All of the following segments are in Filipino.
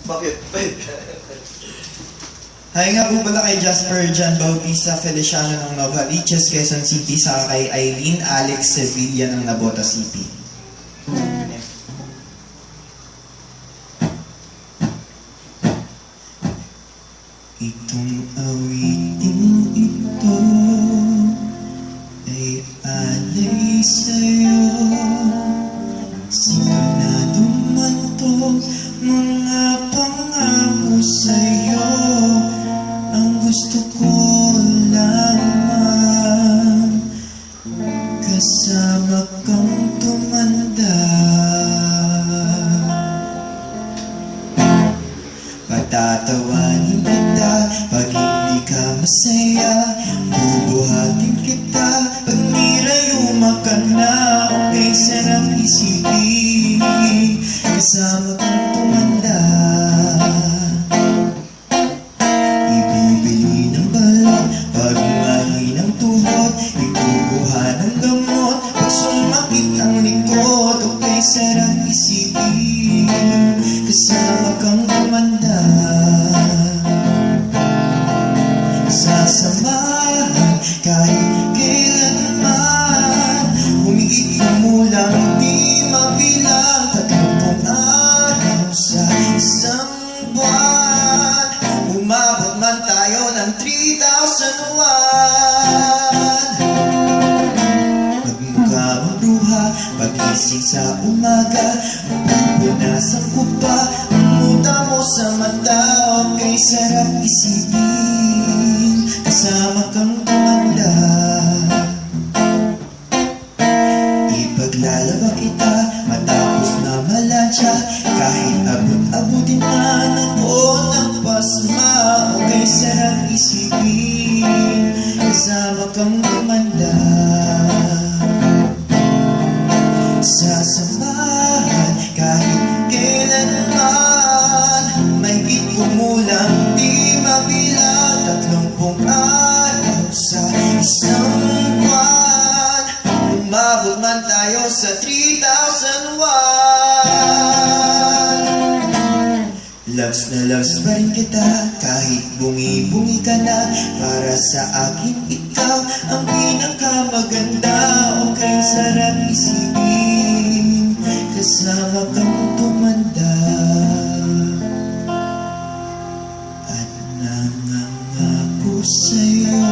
Bakit? Hi nga po pala kay Jasper Jan Bautista Feliciano ng Novaliches, Quezon City, saka kay Eileen Alex Sevilla ng Nabota City. Itong awiting ito ay alay sa'yo. Sinunadong man to mga pangako sa'yo. Ang gusto ko lamang kasama kang tumanda. Patatawanin kita pag hindi ka masaya. Bubuhatin kita pag nirayuma ka na. Okay, sarang isipin kasama kang tumanda. Ibibili ng balon pag mahinang tuhod. Ikukuha ng gamot pag sumakit ang likod. Okay, sarang isipin kasama kang tumanda. Sasamahan kahit kailanman. Humigit ka mulang di mabilang. 30 araw sa isang buwan. Umabot man tayo ng 3,001. Magmukha mong bruha pag-ising sa umaga. Pupunasan ko pa ang muta mo sa mata. Okay, sarap isipin kasama kang tumanda. Ipaglalaba kita matapos na malansya. Kahit abot-abutin man ako ng pasma. Okay, sarap isipin kasama kang tumanda. Sasamahan kahit kailanman. Mahigit kumulang di mabilang. 30 araw sa isang buwan. Umabot man tayo sa 3,001. Loves na loves pa rin kita kahit bungi-bungi ka na. Para sa akin ikaw ang pinakamaganda. Okay, sarap isipin kasama kang tumanda. At nangangako sa'yo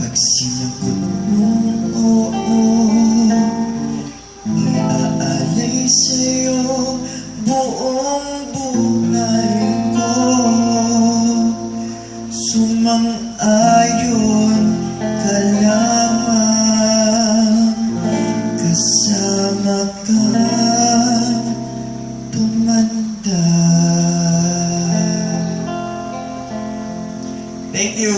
pag sinagot mong oo, iaalay sa'yo buong buhay ko. Sumang-ayon ka lamang kasama kang tumanda. Thank you.